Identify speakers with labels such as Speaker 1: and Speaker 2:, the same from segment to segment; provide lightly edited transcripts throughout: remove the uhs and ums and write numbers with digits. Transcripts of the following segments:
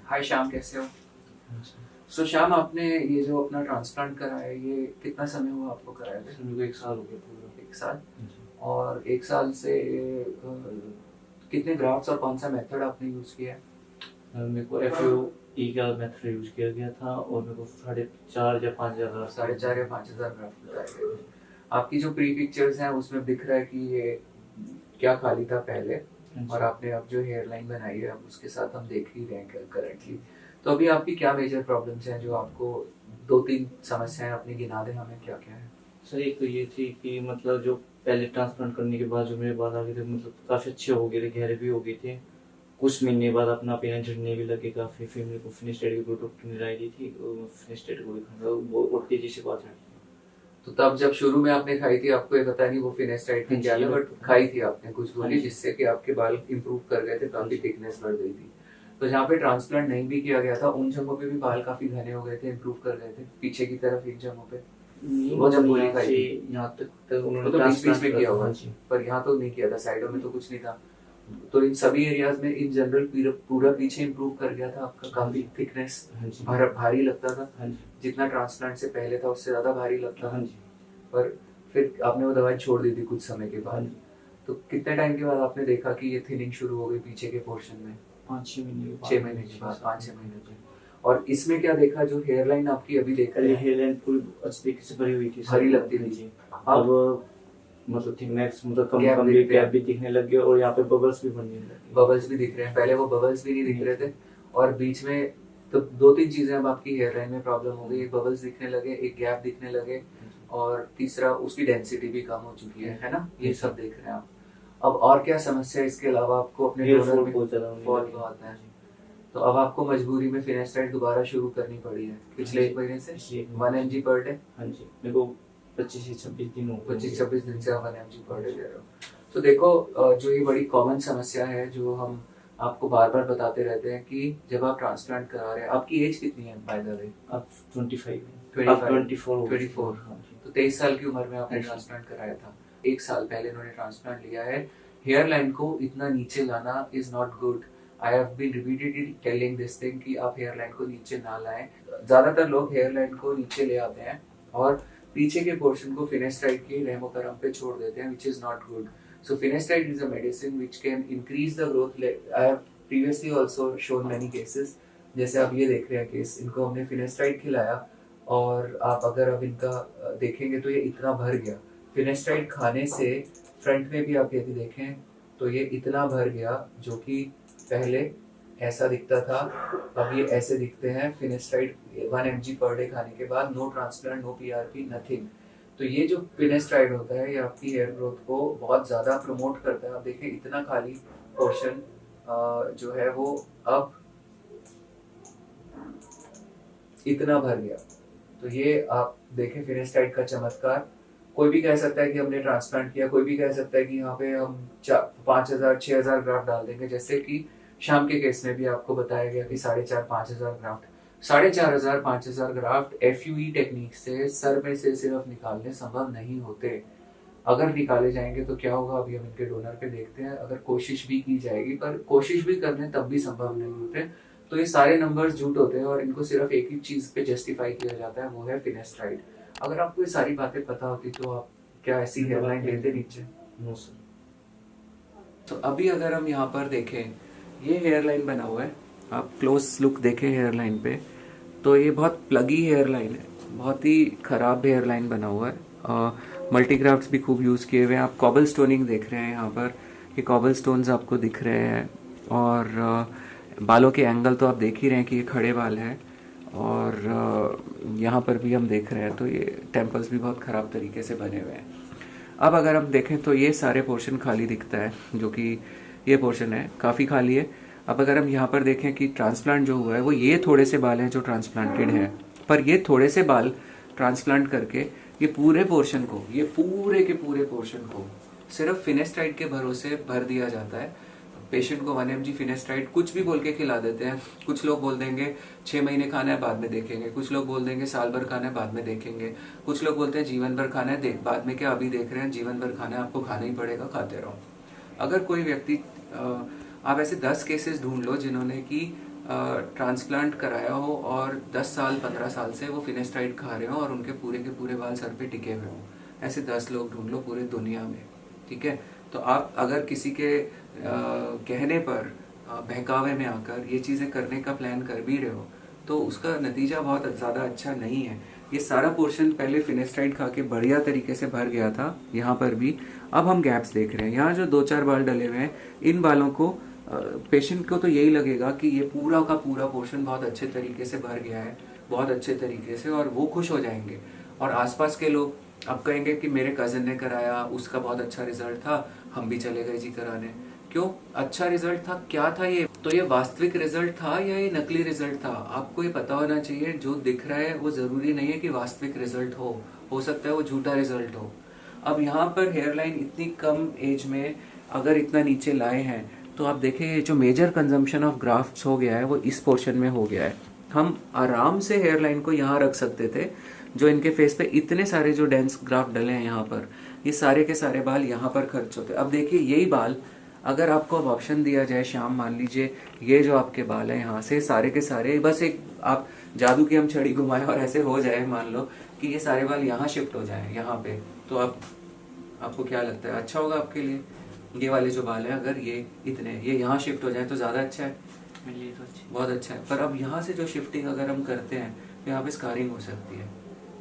Speaker 1: हाय श्याम, कैसे हो? सो श्याम, आपने ये जो अपना ट्रांसप्लांट करा है, ये कितना समय हुआ आपको कराए हुए?
Speaker 2: सर मेरे को 1 साल हो गया पूरा।
Speaker 1: 1 साल?
Speaker 2: जी।
Speaker 1: और 1 साल से कितने ग्राफ्ट्स और कौन सा मेथड आपने यूज किया है?
Speaker 2: मेरे को FAO का मेथड यूज किया गया था और मेरे को 4,500 या 5,000
Speaker 1: 4,500 ग्राफ्ट बताए गए थे। आपकी जो प्री पिक्चर्स हैं उसमें दिख रहा है कि ये क्या खाली था पहले, और आपने अब जो हेयर लाइन बनाई है अब उसके साथ हम देख ही रहे हैं करंटली। तो अभी आपकी क्या मेजर प्रॉब्लम्स हैं जो आपको, 2-3 समस्याएं अपनी गिना दें हमें, क्या क्या है?
Speaker 2: सर एक तो ये थी कि मतलब जो पहले ट्रांसप्लांट करने के बाद जो मेरे बाल आ गए थे, मतलब काफ़ी अच्छे हो गए थे, गहरे भी हो गए थे। कुछ महीने बाद अपना पीना झड़ने भी लगे काफ़ी। फिर मेरे को फिनिस्टेड की प्रोडक्ट ने राय दी थी, फिनिस्टेड को भी खाना वो और तेजी से बात झड़ती
Speaker 1: तो तब जब शुरू में आपने खाई थी, आपको ये पता नहीं वो फिनेस्टाइड थी क्या
Speaker 2: है।
Speaker 1: है, बट खाई थी आपने कुछ
Speaker 2: हाँ
Speaker 1: गोली
Speaker 2: जी।
Speaker 1: जिससे कि आपके बाल इंप्रूव कर गए थे, काफी
Speaker 2: जी।
Speaker 1: थिकनेस बढ़ गई थी। तो जहाँ पे ट्रांसप्लांट नहीं भी किया गया था उन जगहों पे भी बाल काफी घने हो गए थे, इंप्रूव कर गए थे पीछे की तरफ इन जगहों पे।
Speaker 2: नहीं,
Speaker 1: वो जब गोली
Speaker 2: यहाँ
Speaker 1: खाई
Speaker 2: से
Speaker 1: थी
Speaker 2: यहाँ तक
Speaker 1: वो
Speaker 2: उन्होंने
Speaker 1: तो बीच बीच
Speaker 2: ट्रांसप्लांट
Speaker 1: में किया
Speaker 2: करा।
Speaker 1: हुआ,
Speaker 2: हाँ जी।
Speaker 1: पर यहाँ तो नहीं किया था, साइडों में तो कुछ नहीं था। तो इन सभी एरियाज में इन जनरल पूरा पीछे इंप्रूव कर गया था आपका, काफी थिकनेस
Speaker 2: हाँ जी।
Speaker 1: भारी लगता था।
Speaker 2: हाँ जी।
Speaker 1: जितना ट्रांसप्लांट से पहले था उससे ज्यादा भारी लगता
Speaker 2: हाँ
Speaker 1: था।
Speaker 2: जी।
Speaker 1: पर फिर आपने वो दवाई छोड़ दी थी कुछ समय के
Speaker 2: हाँ
Speaker 1: बाद।
Speaker 2: जी।
Speaker 1: तो कितने टाइम के बाद आपने देखा कि ये थिनिंग शुरू हो गई पीछे के पोर्शन में?
Speaker 2: 5-6 महीने के बाद।
Speaker 1: 6 महीने के बाद, 5-6 महीने के। और इसमें क्या देखा, जो हेयर लाइन आपकी अभी देख रहे
Speaker 2: पहले
Speaker 1: हैं
Speaker 2: हेयर लाइन पूरी अच्छी तरीके से भरी हुई थी,
Speaker 1: भारी लगती
Speaker 2: हाँ
Speaker 1: थी।
Speaker 2: जी।
Speaker 1: अब
Speaker 2: अब मतलब थिकनेस मतलब कम
Speaker 1: गैप
Speaker 2: कम भी
Speaker 1: दिखते
Speaker 2: गैप
Speaker 1: हैं,
Speaker 2: भी दिखने लग गया और यहाँ पे बबल्स भी बनने लगे।
Speaker 1: बबल्स भी दिख रहे हैं, पहले वो बबल्स भी नहीं दिख रहे थे। और बीच में तो 2-3 चीजें अब आपकी हेयर लाइन में प्रॉब्लम हो गई, एक बबल्स दिखने लगे, एक गैप दिखने लगे, और तीसरा उसकी डेंसिटी भी कम हो चुकी है ना? ये सब देख रहे हैं आप। अब और क्या समस्या है इसके अलावा आपको अपने
Speaker 2: हेयर
Speaker 1: डोनर
Speaker 2: फॉल
Speaker 1: में?
Speaker 2: बहुत ज्यादा होने
Speaker 1: फॉल
Speaker 2: लगे।
Speaker 1: बहुत है। तो अब आपको मजबूरी में फिनेस्टाइड दोबारा शुरू करनी पड़ी है पिछले 1 महीने से।
Speaker 2: पिछले
Speaker 1: 1 mg पर डे।
Speaker 2: हाँ जी, मेरे को 25 से 26 दिन हो गए।
Speaker 1: 25-26 दिन से आप 1 mg पर डे ले रहे हो। तो देखो, जो ये बड़ी कॉमन समस्या है जो हम आपको बार बार बताते रहते हैं कि जब आप ट्रांसप्लांट करा रहे हैं, आपकी एज कितनी है बाय द वे?
Speaker 2: अब 25 है। अब
Speaker 1: 25,
Speaker 2: 24 हो गए।
Speaker 1: 24।
Speaker 2: हाँ जी।
Speaker 1: तो 23 साल की उम्र में आपने
Speaker 2: हाँ जी।
Speaker 1: ट्रांसप्लांट कराया था। 1 साल पहले इन्होंने ट्रांसप्लांट लिया है। हेयर लाइन को इतना नीचे लाना is not good. I have been repeatedly telling this thing कि आप हेयर लाइन को नीचे ना लाएं। ज्यादातर लोग हेयर लाइन को नीचे ले आते हैं और पीछे के पोर्शन को फिनेस्टाइड के रहमो करम पे छोड़ देते हैं, which is not good. So finasteride is a medicine which can increase the growth. I have previously also shown many cases. जैसे आप ये देख रहे हैं केस, इनको हमने फिनेस्टाइड खिलाया और आप अगर अब इनका देखेंगे तो ये इतना भर गया फिनेस्टाइड खाने से। फ्रंट में भी आप यदि देखें तो ये इतना भर गया, जो कि पहले ऐसा दिखता था, अब ये ऐसे दिखते हैं। फिनेस्टाइड 1 mg पर डे खाने के बाद, no transplant, no PRP, nothing. तो ये जो फिनेस्टाइड होता है ये आपकी हेयर ग्रोथ को बहुत ज़्यादा प्रमोट करता है। आप देखें इतना खाली पोर्शन जो है वो अब इतना भर गया। तो ये आप देखें फिनेस्टाइड का चमत्कार। कोई भी कह सकता है कि हमने ट्रांसप्लांट किया, कोई भी कह सकता है कि यहाँ पे हम 5,000-6,000 ग्राफ्ट डाल देंगे, जैसे कि शाम के केस में भी आपको बताया गया कि 4,500-5,000 ग्राफ्ट। 4,500-5,000 ग्राफ्ट FUE टेक्निक से सर में से सिर्फ निकालने संभव नहीं होते। अगर निकाले जाएंगे तो क्या होगा, अभी हम इनके डोनर पे देखते हैं। अगर कोशिश भी की जाएगी, पर कोशिश भी करने तब भी संभव नहीं होते। तो ये सारे नंबर्स झूठ होते हैं और इनको सिर्फ एक ही चीज पे जस्टिफाई किया जाता है, वो है फिनेस्ट्राइड। अगर आपको ये सारी बातें पता होती तो आप क्या ऐसी हेयरलाइन लेते नीचे?
Speaker 2: No sir.
Speaker 1: तो अभी अगर हम यहाँ पर देखें, ये हेयरलाइन बना हुआ है, आप क्लोज लुक देखें हेयरलाइन पे, तो ये बहुत प्लगी हेयरलाइन है, बहुत ही खराब हेयरलाइन बना हुआ है। मल्टीग्राफ्ट्स भी खूब यूज़ किए हुए हैं। आप कॉबल स्टोनिंग देख रहे हैं यहाँ पर, ये कॉबल स्टोन्स आपको दिख रहे हैं। और बालों के एंगल तो आप देख ही रहे हैं कि ये खड़े बाल हैं। और यहाँ पर भी हम देख रहे हैं तो ये टेम्पल्स भी बहुत ख़राब तरीके से बने हुए हैं। अब अगर हम देखें तो ये सारे पोर्शन खाली दिखता है, जो कि ये पोर्शन है काफ़ी खाली है। अब अगर हम यहाँ पर देखें कि ट्रांसप्लांट जो हुआ है वो ये थोड़े से बाल हैं जो ट्रांसप्लांटेड है, पर ये थोड़े से बाल ट्रांसप्लांट करके ये पूरे पोर्शन को, ये पूरे के पूरे पोर्शन को सिर्फ फिनेस्टाइड के भरोसे भर दिया जाता है। पेशेंट को 1 mg फिनेस्टाइड कुछ भी बोल के खिला देते हैं। कुछ लोग बोल देंगे 6 महीने खाना है बाद में देखेंगे, कुछ लोग बोल देंगे साल भर खाना है बाद में देखेंगे, कुछ लोग बोलते हैं जीवन भर खाना है, देख बाद में क्या अभी देख रहे हैं, जीवन भर खाना है, आपको खाना ही पड़ेगा, खाते रहो। अगर कोई व्यक्ति आप ऐसे 10 केसेस ढूंढ लो जिन्होंने कि ट्रांसप्लांट कराया हो और 10 साल 15 साल से वो फिनेस्टाइड खा रहे हो और उनके पूरे के पूरे बाल सर पे टिके हुए हो, ऐसे 10 लोग ढूंढ लो पूरी दुनिया में, ठीक है। तो आप अगर किसी के कहने पर बहकावे में आकर ये चीज़ें करने का प्लान कर भी रहे हो तो उसका नतीजा बहुत ज़्यादा अच्छा नहीं है। ये सारा पोर्शन पहले फिनेस्टाइड खा के बढ़िया तरीके से भर गया था यहाँ पर भी। अब हम गैप्स देख रहे हैं, यहाँ जो 2-4 बाल डले हुए हैं इन बालों को पेशेंट को तो यही लगेगा कि ये पूरा का पूरा पोर्शन बहुत अच्छे तरीके से भर गया है, बहुत अच्छे तरीके से, और वो खुश हो जाएंगे। और आसपास के लोग अब कहेंगे कि मेरे कज़न ने कराया, उसका बहुत अच्छा रिजल्ट था, हम भी चले गए जी कराने। क्यों अच्छा रिजल्ट था, क्या था ये? तो ये वास्तविक रिजल्ट था या ये नकली रिजल्ट था? आपको ये पता होना चाहिए। जो दिख रहा है वो जरूरी नहीं है कि वास्तविक रिजल्ट हो सकता है वो झूठा रिजल्ट हो। अब यहाँ पर हेयर लाइन इतनी कम एज में अगर इतना नीचे लाए हैं तो आप देखें जो मेजर कंजम्पशन ऑफ ग्राफ्ट्स हो गया है वो इस पोर्शन में हो गया है। हम आराम से हेयर लाइन को यहाँ रख सकते थे, जो इनके फेस पे इतने सारे जो डेंस ग्राफ्ट डले हैं यहाँ पर, ये सारे के सारे बाल यहाँ पर खर्च होते। अब देखिए यही बाल अगर आपको अब ऑप्शन दिया जाए, श्याम मान लीजिए ये जो आपके बाल है यहाँ से सारे के सारे, बस एक आप जादू की हम छड़ी घुमाए और ऐसे हो जाए, मान लो कि ये सारे बाल यहाँ शिफ्ट हो जाए यहाँ पे, तो आपको क्या लगता है अच्छा होगा आपके लिए? ये वाले जो बाल है अगर ये इतने ये यहाँ शिफ्ट हो जाए तो ज्यादा अच्छा है,
Speaker 2: मेरे लिए तो अच्छी।
Speaker 1: बहुत अच्छा है। पर अब यहाँ से जो शिफ्टिंग अगर हम करते हैं तो यहाँ पे स्कारिंग हो सकती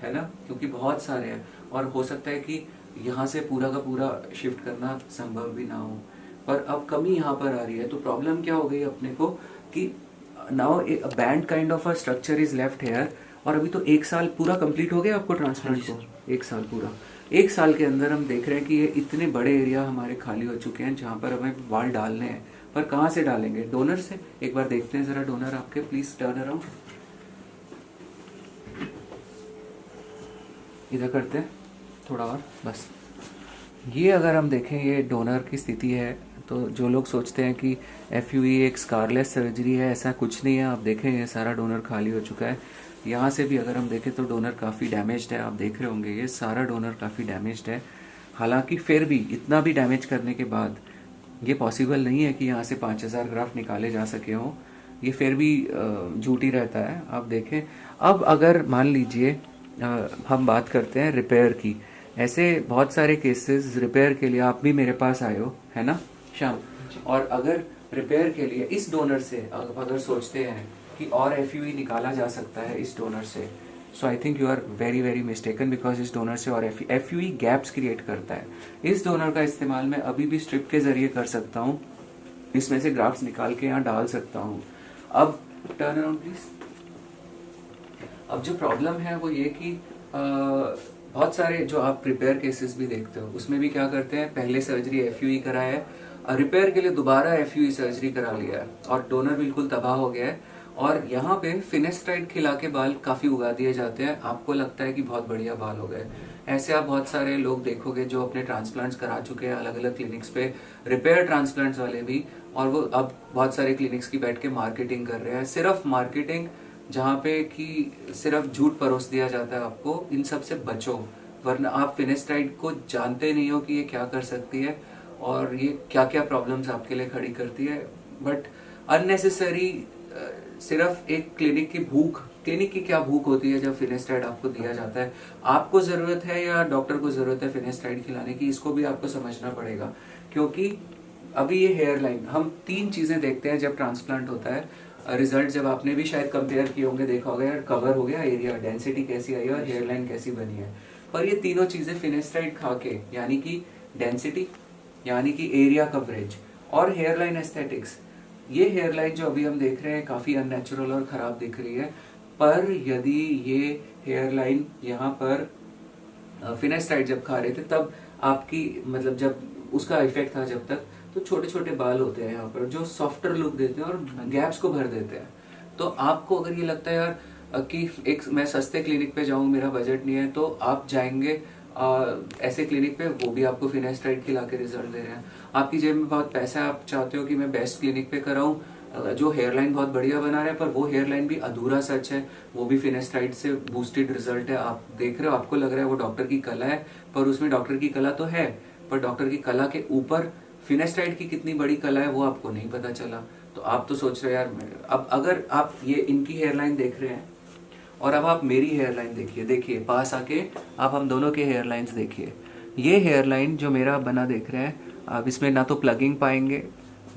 Speaker 1: है ना, क्योंकि बहुत सारे हैं और हो सकता है कि यहाँ से पूरा का पूरा शिफ्ट करना संभव भी ना हो। पर अब कमी यहाँ पर आ रही है तो प्रॉब्लम क्या हो गई अपने को कि now band kind of a structure is left here. और अभी तो 1 साल पूरा कंप्लीट हो गया आपको ट्रांसप्लांट को, 1 साल पूरा। 1 साल के अंदर हम देख रहे हैं कि ये इतने बड़े एरिया हमारे खाली हो चुके हैं जहाँ पर हमें बाल डालने हैं। पर कहाँ से डालेंगे? डोनर से। एक बार देखते हैं जरा डोनर आपके, प्लीज टर्न अराउंड, इधर करते हैं थोड़ा और बस। ये अगर हम देखें ये डोनर की स्थिति है तो जो लोग सोचते हैं कि FUE एक स्कारलेस सर्जरी है, ऐसा कुछ नहीं है। आप देखें ये सारा डोनर खाली हो चुका है। यहाँ से भी अगर हम देखें तो डोनर काफ़ी डैमेज्ड है, आप देख रहे होंगे ये सारा डोनर काफ़ी डैमेज्ड है। हालांकि फिर भी इतना भी डैमेज करने के बाद ये पॉसिबल नहीं है कि यहाँ से 5000 ग्राफ्ट निकाले जा सके हों, ये फिर भी झूठी रहता है। आप देखें अब अगर मान लीजिए हम बात करते हैं रिपेयर की, ऐसे बहुत सारे केसेस रिपेयर के लिए आप भी मेरे पास आए हो, है ना श्याम? और अगर रिपेयर के लिए इस डोनर से अगर सोचते हैं कि और FUE निकाला जा सकता है इस डोनर से, so I think you are very very mistaken, because इस डोनर से और FUE गैप्स क्रिएट करता है। इस डोनर का इस्तेमाल मैं अभी भी स्ट्रिप के जरिए कर सकता हूँ, इसमें से ग्राफ्ट्स निकाल के यहाँ डाल सकता हूँ। अब टर्न अराउंड प्लीज। अब जो प्रॉब्लम है वो ये कि बहुत सारे जो आप रिपेयर केसेस भी देखते हो उसमें भी क्या करते हैं, पहले सर्जरी FUE कराया है, रिपेयर के लिए दोबारा FUE सर्जरी करा लिया है और डोनर बिल्कुल तबाह हो गया है। और यहाँ पे फिनेस्ट्राइड खिला के बाल काफी उगा दिए जाते हैं, आपको लगता है कि बहुत बढ़िया बाल हो गए। ऐसे आप बहुत सारे लोग देखोगे जो अपने ट्रांसप्लांट्स करा चुके हैं अलग अलग क्लिनिक्स पे, रिपेयर ट्रांसप्लांट्स वाले भी, और वो अब बहुत सारे क्लिनिक्स की बैठ के मार्केटिंग कर रहे हैं, सिर्फ मार्केटिंग, जहाँ पे कि सिर्फ झूठ परोस दिया जाता है आपको। इन सब से बचो, वरना आप फिनेस्ट्राइड को जानते नहीं हो कि ये क्या कर सकती है और ये क्या क्या प्रॉब्लम्स आपके लिए खड़ी करती है। बट अननेसेसरी सिर्फ एक क्लिनिक की क्या भूख होती है जब फिनेस्ट्राइड आपको दिया जाता है? आपको जरूरत है या डॉक्टर को जरूरत है फिनेस्ट्राइड खिलाने की, इसको भी आपको समझना पड़ेगा। क्योंकि अभी ये हेयर लाइन, हम 3 चीजें देखते हैं जब ट्रांसप्लांट होता है। रिजल्ट जब आपने भी शायद कंपेयर किए होंगे, देखा होगा यार कवर हो गया एरिया, डेंसिटी कैसी आई और हेयर लाइन कैसी बनी है। पर ये तीनों चीजें फिनेस्ट्राइड खा के, यानी कि डेंसिटी, यानी कि एरिया कवरेज, और हेयर लाइन एस्थेटिक्स, ये हेयर लाइन जो अभी हम देख रहे हैं काफी अननेचुरल और खराब दिख रही है। पर यदि ये हेयर लाइन यहाँ पर फिनेस्ट्राइड जब खा रहे थे तब आपकी मतलब जब उसका इफेक्ट था जब तक, तो छोटे छोटे बाल होते हैं यहाँ पर जो सॉफ्टर लुक देते हैं और गैप्स को भर देते हैं। तो आपको अगर ये लगता है यार कि एक मैं सस्ते क्लिनिक पे जाऊं, मेरा बजट नहीं है, तो आप जाएंगे ऐसे क्लिनिक पे, वो भी आपको फिनेस्ट्राइड खिला के रिजल्ट दे रहे हैं। आपकी जेब में बहुत पैसा है, आप चाहते हो कि मैं बेस्ट क्लिनिक पे कराऊं जो हेयरलाइन बहुत बढ़िया बना रहा है, पर वो हेयरलाइन भी अधूरा सच है, वो भी फिनेस्ट्राइड से बूस्टेड रिजल्ट है। आप देख रहे हो, आपको लग रहा है वो डॉक्टर की कला है, पर उसमें डॉक्टर की कला तो है, पर डॉक्टर की कला के ऊपर फिनेस्ट्राइड की कितनी बड़ी कला है वो आपको नहीं पता चला। तो आप तो सोच रहे हो यार अब अगर आप ये इनकी हेयरलाइन देख रहे हैं और अब आप मेरी हेयरलाइन देखिए, देखिए पास आके आप हम दोनों के हेयरलाइंस देखिए। ये हेयरलाइन जो मेरा बना देख रहे हैं आप, इसमें ना तो प्लगिंग पाएंगे,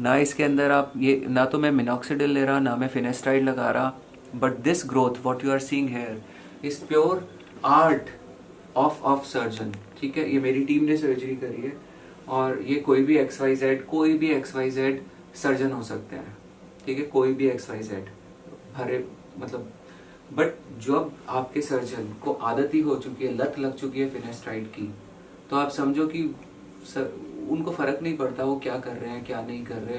Speaker 1: ना इसके अंदर आप ये, ना तो मैं मिनॉक्सिडिल ले रहा, ना मैं फिनेस्ट्राइड लगा रहा, but this growth what you are seeing here is pure art of surgeon. ठीक है, ये मेरी टीम ने सर्जरी करी है और ये कोई भी XYZ सर्जन हो सकते हैं। ठीक है, कोई भी XYZ हरे मतलब, बट जब आपके सर्जन को आदत ही हो चुकी है, लत लग चुकी है फिनेस्ट्राइड की, तो आप समझो कि उनको फर्क नहीं पड़ता वो क्या कर रहे हैं क्या नहीं कर रहे,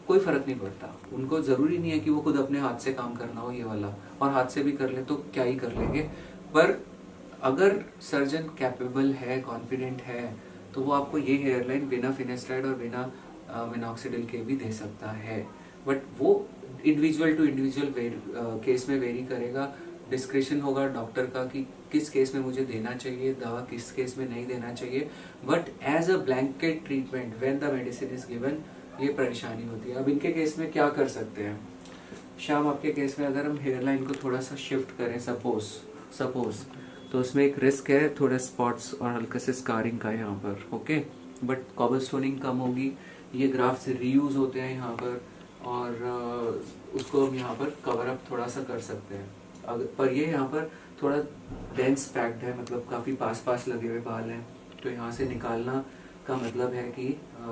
Speaker 1: कोई फर्क नहीं पड़ता उनको। जरूरी नहीं है कि वो खुद अपने हाथ से काम करना हो ये वाला, और हाथ से भी कर ले तो क्या ही कर लेंगे, पर अगर सर्जन कैपेबल है, कॉन्फिडेंट है, तो वो आपको ये हेयरलाइन बिना फिनेस्ट्राइड और बिना मिनॉक्सिडिल के भी दे सकता है। बट वो इंडिविजुअल टू इंडिविजुअल केस में वेरी करेगा। डिस्क्रिप्शन होगा डॉक्टर का कि किस केस में मुझे देना चाहिए दवा, किस केस में नहीं देना चाहिए। But as a blanket treatment when the medicine is given, ये परेशानी होती है। अब इनके केस में क्या कर सकते हैं, शाम आपके केस में अगर हम हेयरलाइन को थोड़ा सा शिफ्ट करें सपोज तो उसमें एक रिस्क है थोड़े स्पॉट्स और हल्के से स्कारिंग का यहाँ पर, ओके, बट कॉबलस्टोनिंग कम होगी। ये ग्राफ्ट से रीयूज होते हैं यहाँ पर, और उसको हम यहाँ पर कवर अप थोड़ा सा कर सकते हैं। पर ये यहाँ पर थोड़ा डेंस पैक्ड है, मतलब काफ़ी पास लगे हुए बाल हैं, तो यहाँ से निकालना का मतलब है कि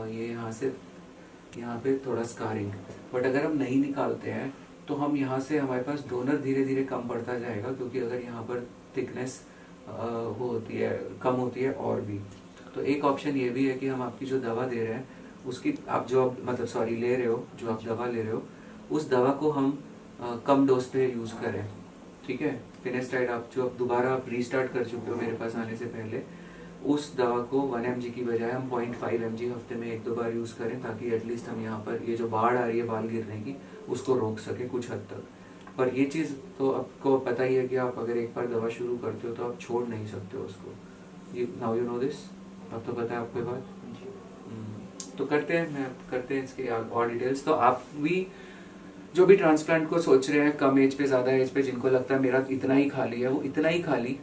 Speaker 1: ये यहाँ पे थोड़ा स्कारिंग। बट अगर हम नहीं निकालते हैं तो हम यहाँ से हमारे पास डोनर धीरे धीरे कम पड़ता जाएगा, क्योंकि अगर यहाँ पर थिकनेस कम होती है और भी। तो एक ऑप्शन ये भी है कि हम आपकी जो दवा दे रहे हैं उसकी आप जो मतलब सॉरी ले रहे हो, जो आप दवा ले रहे हो उस दवा को हम कम डोज पे यूज़ करें। ठीक है, फिनेस्ट्राइड आप जो दोबारा आप रीस्टार्ट कर चुके हो मेरे पास आने से पहले, उस दवा को 1 mg की बजाय हम 0.5 mg हफ्ते में 1-2 बार यूज़ करें, ताकि एटलीस्ट हम यहाँ पर ये जो बाढ़ आ रही है बाल गिरने की उसको रोक सके कुछ हद तक। पर ये चीज़ तो आपको पता ही है कि आप अगर एक बार दवा शुरू करते हो तो आप छोड़ नहीं सकते हो उसको। ये नाउ यू नो दिस, अब तो पता है आपको बात। तो करते हैं इसके और डिटेल्स। तो आप भी जो भी ट्रांसप्लांट को सोच रहे हैं, कम एज पे ज़्यादा एज पे, जिनको लगता है मेरा इतना ही खाली है, वो इतना ही खाली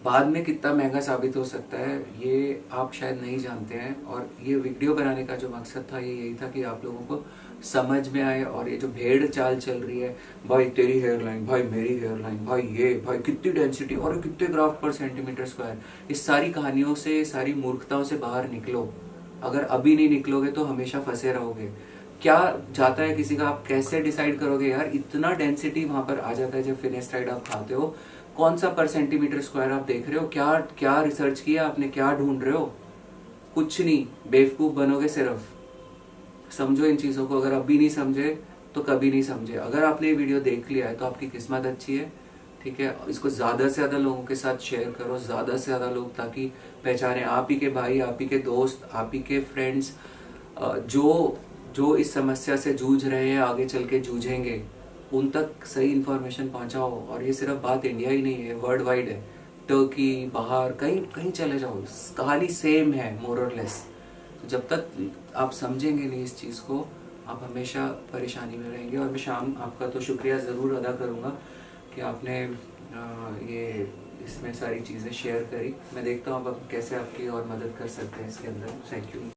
Speaker 1: बाद में कितना महंगा साबित हो सकता है ये आप शायद नहीं जानते हैं। और ये वीडियो बनाने का जो मकसद था ये यही था कि आप लोगों को समझ में आए। और ये जो भेड़ चाल चल रही है, भाई तेरी हेयरलाइन, भाई मेरी हेयरलाइन, भाई ये, भाई कितनी डेंसिटी और कितने ग्राफ्ट पर सेंटीमीटर स्क्वायर, इस सारी कहानियों से, सारी मूर्खताओं से बाहर निकलो। अगर अभी नहीं निकलोगे तो हमेशा फंसे रहोगे। क्या जाता है किसी का, आप कैसे डिसाइड करोगे यार, इतना डेंसिटी वहां पर आ जाता है जब फिनेस्ट्राइड आप खाते हो, कौन सा पर सेंटीमीटर स्क्वायर आप देख रहे हो, क्या क्या रिसर्च किया आपने, क्या ढूंढ रहे हो, कुछ नहीं, बेवकूफ बनोगे सिर्फ। समझो इन चीजों को, अगर अभी नहीं समझे तो कभी नहीं समझे। अगर आपने ये वीडियो देख लिया है तो आपकी किस्मत अच्छी है। ठीक है, इसको ज्यादा से ज्यादा लोगों के साथ शेयर करो, ज्यादा से ज्यादा लोग, ताकि पहचाने आप ही के भाई, आप ही के दोस्त, आप ही के फ्रेंड्स जो इस समस्या से जूझ रहे हैं, आगे चल के जूझेंगे, उन तक सही इन्फॉर्मेशन पहुंचाओ। और ये सिर्फ बात इंडिया ही नहीं है, वर्ल्ड वाइड है, टर्की, बाहर कहीं कहीं चले जाओ, कहानी सेम है मोर और लेस। तो जब तक आप समझेंगे नहीं इस चीज़ को, आप हमेशा परेशानी में रहेंगे। और मैं शाम आपका तो शुक्रिया ज़रूर अदा करूँगा कि आपने ये इसमें सारी चीज़ें शेयर करी। मैं देखता हूँ आप कैसे आपकी और मदद कर सकते हैं इसके अंदर। Thank you.